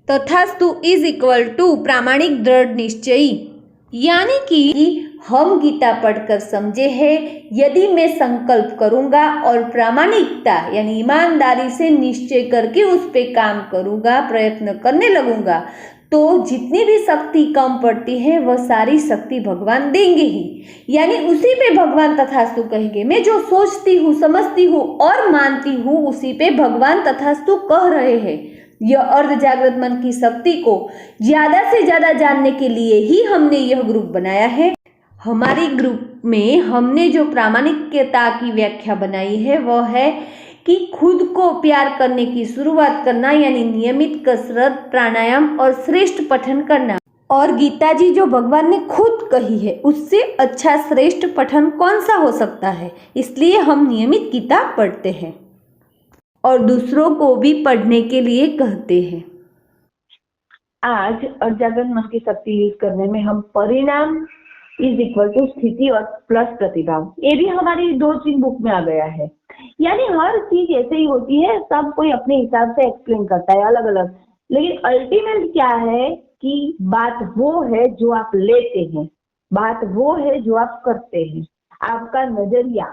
तथास्तु is equal to प्रामाणिक दृढ़ निश्चयी। यानी कि हम गीता पढ़कर समझे हैं, यदि मैं संकल्प करूंगा और प्रामाणिकता यानी ईमानदारी से निश्चय करके उस पे काम करूंगा, प्रयत्न करने लगूंगा, तो जितनी भी शक्ति कम पड़ती है वह सारी शक्ति भगवान देंगे ही। यानी उसी पे भगवान तथास्तु कहेंगे। मैं जो सोचती हूँ, समझती हूँ और मानती हूँ, उसी पे भगवान तथास्तु कह रहे हैं। यह अर्ध जागृत मन की शक्ति को ज्यादा से ज्यादा जानने के लिए ही हमने यह ग्रुप बनाया है। हमारे ग्रुप में हमने जो प्रामाणिकता की व्याख्या बनाई है वह है कि खुद को प्यार करने की शुरुआत करना, यानी नियमित कसरत, प्राणायाम और श्रेष्ठ पठन करना। और गीता जी जो भगवान ने खुद कही है, उससे अच्छा श्रेष्ठ पठन कौन सा हो सकता है। इसलिए हम नियमित गीता पढ़ते हैं और दूसरों को भी पढ़ने के लिए कहते हैं। आज अर्धजागृत मन की शक्ति यूज करने में हम परिणाम इज इक्वल टू स्थिति और प्लस प्रतिभाव, ये भी हमारी 2-3 बुक में आ गया है। यानी हर चीज ऐसे ही होती है, सब कोई अपने हिसाब से एक्सप्लेन करता है अलग अलग, लेकिन अल्टीमेट क्या है कि बात वो है जो आप लेते हैं, बात वो है जो आप करते हैं, आपका नजरिया।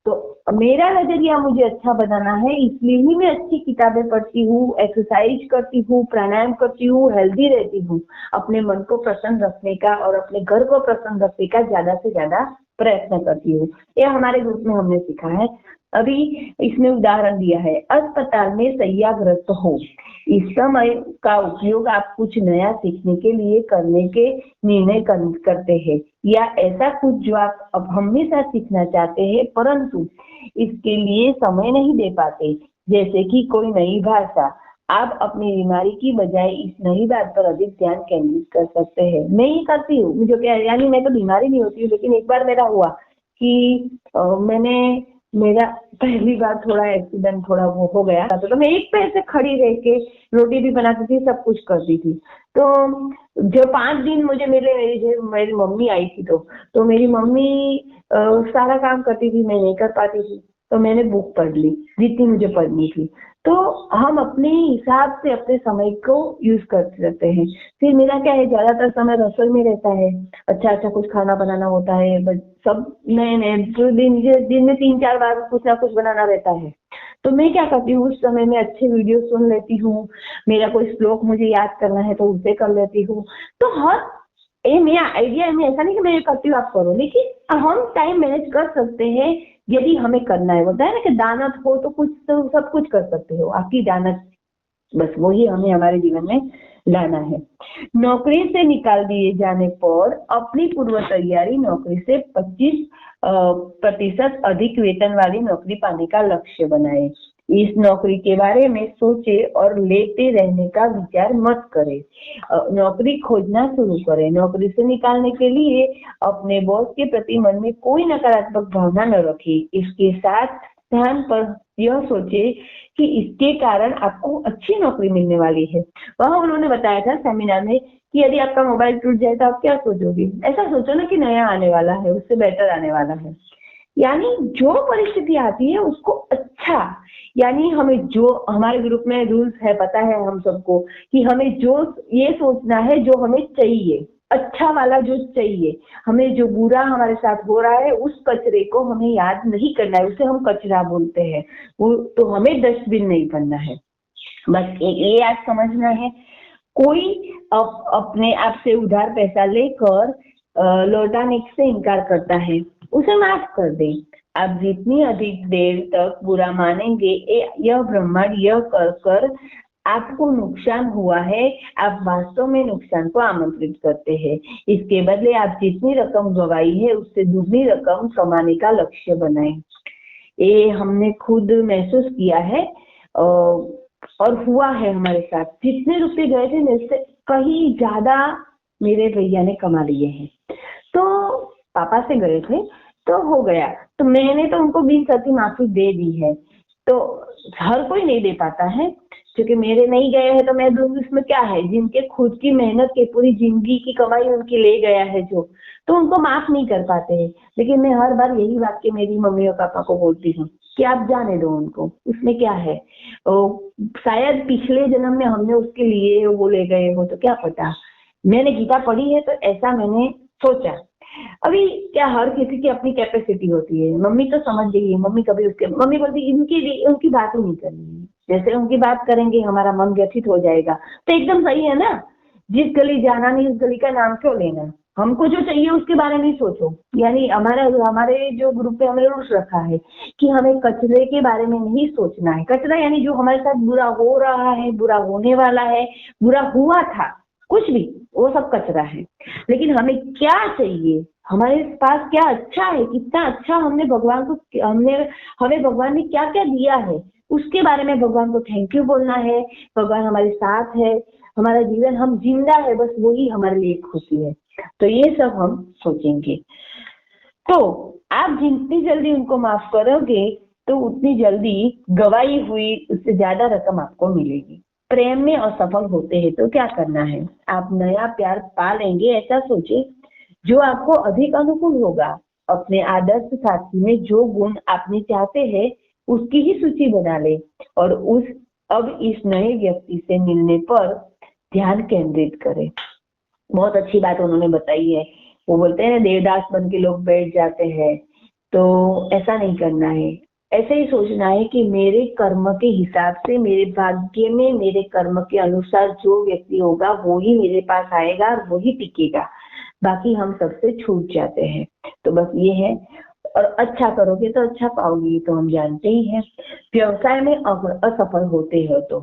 तो मेरा नजरिया मुझे अच्छा बनाना है, इसलिए ही मैं अच्छी किताबें पढ़ती हूँ, एक्सरसाइज करती हूँ, प्राणायाम करती हूँ, हेल्दी रहती हूँ, अपने मन को प्रसन्न रखने का और अपने घर को प्रसन्न रखने का ज्यादा से ज्यादा प्रयत्न करती हूँ। ये हमारे ग्रुप में हमने सीखा है। अभी इसमें उदाहरण दिया है, अस्पताल में शय्याग्रस्त हो, इस समय का उपयोग आप कुछ नया सीखने के लिए करने के निर्णय करते हैं, या ऐसा कुछ जो आप अब हमेशा सीखना चाहते हैं परंतु इसके लिए समय नहीं दे पाते, जैसे कि कोई नई भाषा। आप अपनी बीमारी की बजाय इस नई बात पर अधिक ध्यान केंद्रित कर सकते हैं। मैं ये करती हूँ, मुझे क्या, यानी मैं तो बीमारी नहीं होती हूँ, लेकिन एक बार मेरा हुआ कि मेरा पहली बार थोड़ा एक्सीडेंट थोड़ा वो हो गया, तो मैं एक पैर से खड़ी रह के रोटी भी बनाती थी, सब कुछ करती थी। तो जो 5 दिन मुझे मिले, मेरी मम्मी आई थी, तो मेरी मम्मी सारा काम करती थी, मैं नहीं कर पाती थी, तो मैंने बुक पढ़ ली जितनी मुझे पढ़नी थी। तो हम अपने हिसाब से अपने समय को यूज कर सकते हैं। फिर मेरा क्या है, ज्यादातर समय रसोई में रहता है, अच्छा कुछ खाना बनाना होता है, बस सब नए नए दिन में 3-4 बार कुछ ना कुछ बनाना रहता है। तो मैं क्या करती हूँ, उस समय में अच्छे वीडियो सुन लेती हूँ, मेरा कोई श्लोक मुझे याद करना है तो उसे कर लेती हूँ। तो हर ये मेरा आइडिया है, मैं ऐसा नहीं कि मैं ये करती हूँ आप करो, लेकिन हम टाइम मैनेज कर सकते हैं यदि हमें करना है। बोलता है ना कि दानत हो तो कुछ तो सब कुछ कर सकते हो, आपकी दानत, बस वही हमें हमारे जीवन में लाना है। नौकरी से निकाल दिए जाने पर अपनी पूर्व तैयारी, नौकरी से 25% अधिक वेतन वाली नौकरी पाने का लक्ष्य बनाए। इस नौकरी के बारे में सोचे और लेते रहने का विचार मत करें। नौकरी खोजना शुरू करें। नौकरी से निकालने के लिए अपने बॉस के प्रति मन में कोई नकारात्मक भावना न रखें। इसके साथ ध्यान पर यह सोचे कि इसके कारण आपको अच्छी नौकरी मिलने वाली है। वह उन्होंने बताया था सेमिनार में कि यदि आपका मोबाइल टूट जाए तो आप क्या सोचोगे, ऐसा सोचो ना कि नया आने वाला है, उससे बेटर आने वाला है। यानी जो परिस्थिति आती है उसको अच्छा, यानी हमें जो हमारे ग्रुप में रूल्स है, पता है हम सबको कि हमें जो ये सोचना है जो हमें चाहिए, अच्छा वाला जो चाहिए। हमें जो बुरा हमारे साथ हो रहा है उस कचरे को हमें याद नहीं करना है, उसे हम कचरा बोलते हैं, वो तो हमें डस्टबिन नहीं बनना है। बस ये आज समझना है, कोई अपने आप से उधार पैसा लेकर लौटाने से इनकार करता है, उसे माफ कर दें। आप जितनी अधिक देर तक बुरा मानेंगे, यह ब्रह्मांड यह कर आपको नुकसान हुआ है, आप वास्तव में नुकसान को आमंत्रित करते हैं। इसके बदले आप जितनी रकम गवाई है उससे दुगनी रकम कमाने का लक्ष्य बनाएं। ये हमने खुद महसूस किया है और हुआ है हमारे साथ। जितने रुपए गए थे उससे कहीं ज्यादा मेरे भैया ने कमा लिए हैं। तो पापा से गए थे तो हो गया, तो मैंने तो उनको 20 माफी दे दी है। तो हर कोई नहीं दे पाता है, क्योंकि मेरे नहीं गए हैं तो मैं दूंगी, उसमें क्या है। जिनके खुद की मेहनत के पूरी जिंदगी की कमाई उनकी ले गया है जो, तो उनको माफ नहीं कर पाते हैं। लेकिन मैं हर बार यही बात के मेरी मम्मी और पापा को बोलती हूँ कि आप जाने दो उनको, उसमें क्या है। शायद पिछले जन्म में हमने उसके लिए वो ले गए हो, तो क्या पता। मैंने गीता पढ़ी है तो ऐसा मैंने सोचा। अभी क्या हर किसी की अपनी कैपेसिटी होती है। मम्मी तो समझ गई है, मम्मी बोलती उनकी बात ही नहीं करनी है, जैसे उनकी बात करेंगे हमारा मन व्यथित हो जाएगा। तो एकदम सही है ना, जिस गली जाना नहीं उस गली का नाम क्यों लेना। हमको जो चाहिए उसके बारे में ही सोचो। यानी हमारे जो ग्रुप पे हमने रूल्स रखा है कि हमें कचरे के बारे में नहीं सोचना है। कचरा यानी जो हमारे साथ बुरा हो रहा है, बुरा होने वाला है, बुरा हुआ था, कुछ भी, वो सब कचरा है। लेकिन हमें क्या चाहिए, हमारे पास क्या अच्छा है, कितना अच्छा हमने भगवान को हमें भगवान ने क्या क्या दिया है, उसके बारे में भगवान को थैंक यू बोलना है। भगवान हमारे साथ है, हमारा जीवन, हम जिंदा है, बस वही हमारे लिए खुशी है। तो ये सब हम सोचेंगे। तो आप जितनी जल्दी उनको माफ करोगे तो उतनी जल्दी गवाई हुई उससे ज्यादा रकम आपको मिलेगी। प्रेम में असफल होते हैं तो क्या करना है, आप नया प्यार पा लेंगे ऐसा सोचे जो आपको अधिक अनुकूल होगा। अपने आदर्श साथी में जो गुण आपने चाहते हैं उसकी ही सूची बना ले और अब इस नए व्यक्ति से मिलने पर ध्यान केंद्रित करें। बहुत अच्छी बात उन्होंने बताई है। वो बोलते हैं ना, देवदास बन के लोग बैठ जाते हैं, तो ऐसा नहीं करना है। ऐसे ही सोचना है कि मेरे कर्म के हिसाब से, मेरे भाग्य में, मेरे कर्म के अनुसार जो व्यक्ति होगा वो ही मेरे पास आएगा और वो ही टिकेगा, बाकी हम सबसे छूट जाते हैं। तो बस ये है। और अच्छा करोगे तो अच्छा पाओगे, तो हम जानते ही हैं। व्यवसाय में असफल होते हो तो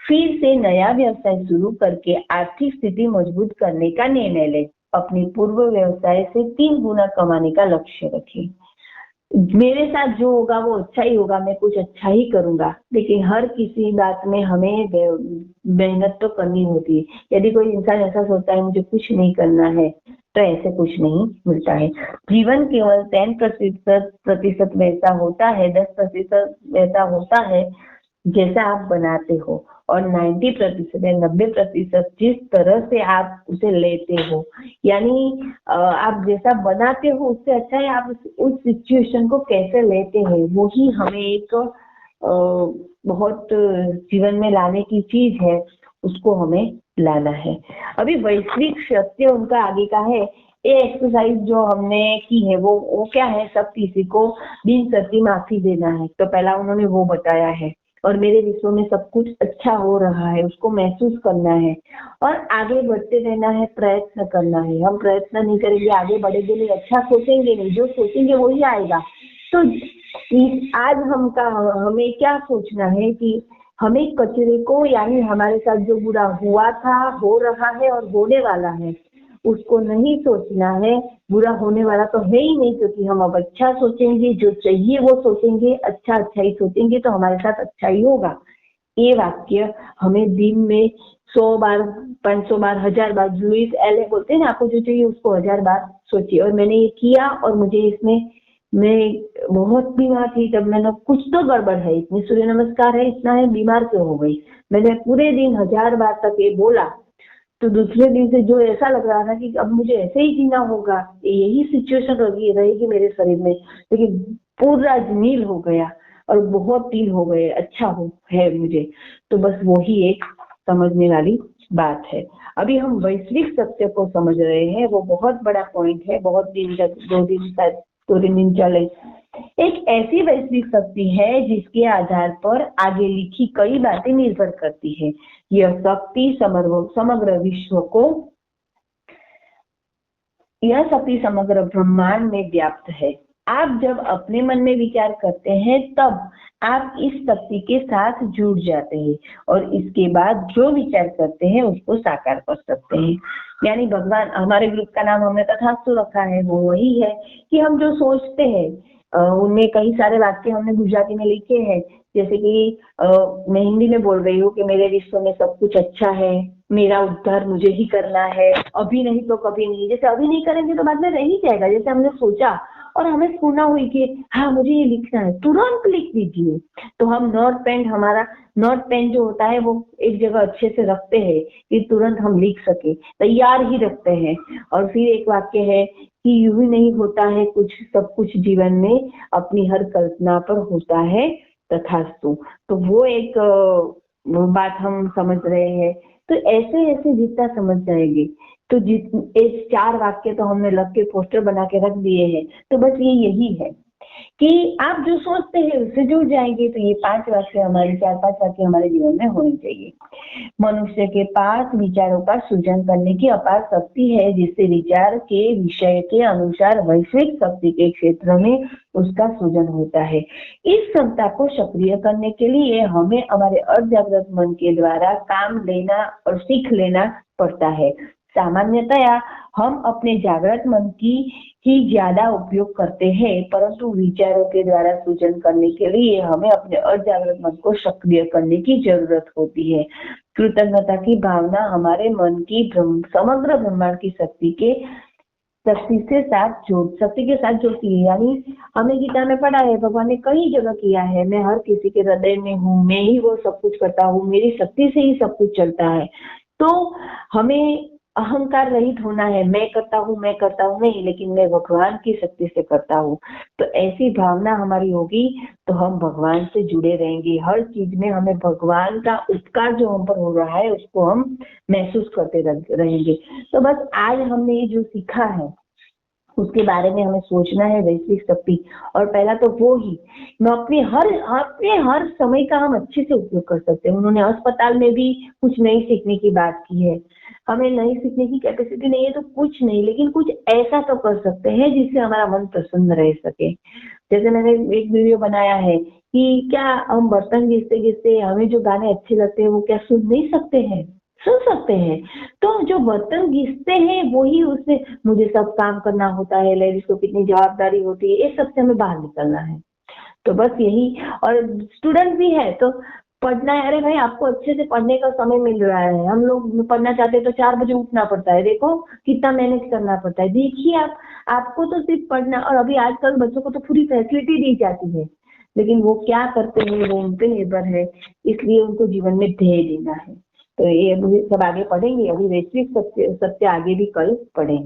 फिर से नया व्यवसाय शुरू करके आर्थिक स्थिति मजबूत करने का निर्णय ले। अपनी पूर्व व्यवसाय से 3 गुना कमाने का लक्ष्य रखें। मेरे साथ जो होगा वो अच्छा ही होगा, मैं कुछ अच्छा ही करूंगा। लेकिन हर किसी बात में हमें मेहनत तो करनी होती है। यदि कोई इंसान ऐसा सोचता है मुझे कुछ नहीं करना है, तो ऐसे कुछ नहीं मिलता है। जीवन केवल 10% वैसा होता है, 10% वैसा होता है जैसा आप बनाते हो, और 90% या 90% जिस तरह से आप उसे लेते हो। यानी आप जैसा बनाते हो उससे अच्छा है आप उस सिचुएशन को कैसे लेते हैं, वो ही हमें एक बहुत जीवन में लाने की चीज है, उसको हमें लाना है। अभी वैश्विक सत्य उनका आगे का है। ये एक्सरसाइज जो हमने की है वो क्या है, सब किसी को बिन सती माफी देना है। तो पहला उन्होंने वो बताया है, और मेरे विश्व में सब कुछ अच्छा हो रहा है उसको महसूस करना है और आगे बढ़ते रहना है, प्रयत्न करना है। हम प्रयत्न नहीं करेंगे, आगे बढ़ेंगे नहीं, अच्छा सोचेंगे नहीं, जो सोचेंगे वही आएगा। तो आज हमें क्या सोचना है कि हमें कचरे को, यानी हमारे साथ जो बुरा हुआ था, हो रहा है और होने वाला है, उसको नहीं सोचना है। बुरा होने वाला तो है ही नहीं, क्योंकि हम अब अच्छा सोचेंगे, जो चाहिए वो सोचेंगे, अच्छा ही सोचेंगे तो हमारे साथ अच्छा ही होगा। ये वाक्य हमें दिन में 100 बार, 500 बार, 1000 बार, लुइस एले बोलते हैं ना, आपको जो चाहिए उसको 1000 बार सोचिए। और मैंने ये किया और मुझे इसमें, मैं बहुत बीमार थी तब, मैंने कुछ तो गड़बड़ है, इतनी सूर्य नमस्कार है, इतना है, बीमार क्यों हो गई। मैंने पूरे दिन 1000 बार तक ये बोला, तो दूसरे दिन से जो ऐसा लग रहा था कि अब मुझे ऐसे ही जीना होगा, यही सिचुएशन रहेगी मेरे शरीर में, लेकिन पूरा नील हो गया और बहुत दिन हो गए, अच्छा है मुझे। तो बस वही एक समझने वाली बात है। अभी हम वैश्विक सत्य को समझ रहे हैं, वो बहुत बड़ा पॉइंट है, बहुत दिन तक, 2 दिन चले। एक ऐसी वैश्विक शक्ति है जिसके आधार पर आगे लिखी कई बातें निर्भर करती है। यह शक्ति समग्र विश्व को, यह शक्ति समग्र ब्रह्मांड में व्याप्त है। आप जब अपने मन में विचार करते हैं तब आप इस शक्ति के साथ जुड़ जाते हैं और इसके बाद जो विचार करते हैं उसको साकार कर सकते हैं। यानी भगवान, हमारे ग्रुप का नाम हमने तथास्तु रखा है, वो वही है कि हम जो सोचते हैं, उनमें कई सारे वाक्य हमने गुजराती में लिखे हैं। जैसे कि मैं हिंदी में बोल रही हूँ कि मेरे विश्व में सब कुछ अच्छा है, मेरा उद्धार मुझे ही करना है, अभी नहीं तो कभी नहीं। जैसे अभी नहीं करेंगे तो बाद में रह ही जाएगा। जैसे हमने सोचा और हमें स्फूर्णा हुई कि हाँ मुझे ये लिखना है, तुरंत लिख दीजिए। तो हम हमारा नोट पेन जो होता है वो एक जगह अच्छे से रखते हैं कि तुरंत हम लिख सके, तैयार ही रखते हैं। और फिर एक वाक्य है कि यूं ही नहीं होता है कुछ, सब कुछ जीवन में अपनी हर कल्पना पर होता है तथास्तु। तो वो एक वो बात हम समझ रहे हैं। तो ऐसे ऐसे जितना समझ जाएंगे तो इस 4 वाक्य तो हमने लग के पोस्टर बना के रख दिए हैं। तो बस ये यही है कि आप जो सोचते हैं उससे जुड़ जाएंगे। तो ये 5 वाक्य हमारे 4-5 वाक्य हमारे जीवन में होने चाहिए। मनुष्य के पास विचारों का सृजन करने की अपार शक्ति है, जिससे विचार के विषय के अनुसार वैश्विक शक्ति के क्षेत्र में उसका सृजन होता है। इस क्षमता को सक्रिय करने के लिए हमें हमारे अर्धजागृत मन के द्वारा काम लेना और सीख लेना पड़ता है। सामान्यतया हम अपने जागृत मन की ही ज्यादा उपयोग करते हैं, परंतु विचारों के द्वारा सृजन करने के लिए हमें अपने अर्धजागृत मन को सक्रिय करने की जरूरत होती है। कृतज्ञता की भावना हमारे मन की समग्र ब्रह्मांड की शक्ति के साथ जोड़ती है। यानी हमें गीता में पढ़ा है, भगवान ने कई जगह किया है, मैं हर किसी के हृदय में हूँ, मैं ही वो सब कुछ करता हूँ, मेरी शक्ति से ही सब कुछ चलता है। तो हमें अहंकार रहित होना है, मैं करता हूँ नहीं, लेकिन मैं भगवान की शक्ति से करता हूँ। तो ऐसी भावना हमारी होगी तो हम भगवान से जुड़े रहेंगे। हर चीज में हमें भगवान का उपकार जो हम पर हो रहा है उसको हम महसूस करते रहेंगे। तो बस आज हमने ये जो सीखा है उसके बारे में हमें सोचना है, वैश्विक शक्ति। और पहला तो वो ही मैं अपने हर समय का हम अच्छे से उपयोग कर सकते हैं। उन्होंने अस्पताल में भी कुछ नई सीखने की बात की है। हमें नई सीखने की कैपेसिटी नहीं है तो कुछ नहीं, लेकिन कुछ ऐसा तो कर सकते हैं जिससे हमारा मन प्रसन्न रह सके। जैसे मैंने एक वीडियो बनाया है कि क्या हम बर्तन घिसते घिसते हमें जो गाने अच्छे लगते हैं वो क्या सुन नहीं सकते हैं? सुन सकते हैं। तो जो बर्तन घिसते हैं वही उससे मुझे सब काम करना होता है, लेडीज को कितनी जवाबदारी होती है, ये सबसे हमें बाहर निकलना है। तो बस यही। और स्टूडेंट भी है तो पढ़ना है। अरे भाई आपको अच्छे से पढ़ने का समय मिल रहा है, हम लोग पढ़ना चाहते हैं तो 4 बजे उठना पड़ता है, देखो कितना मैनेज करना पड़ता है। देखिए आपको तो सिर्फ पढ़ना, और अभी आजकल बच्चों को तो पूरी फैसिलिटी दी जाती है, लेकिन वो क्या करते हैं वो उन पे निर्भर है। इसलिए उनको जीवन में ध्येय देना है। तो ये सब आगे पढ़ेंगे, अभी वैश्विक सत्य आगे भी कल पढ़ेंगे।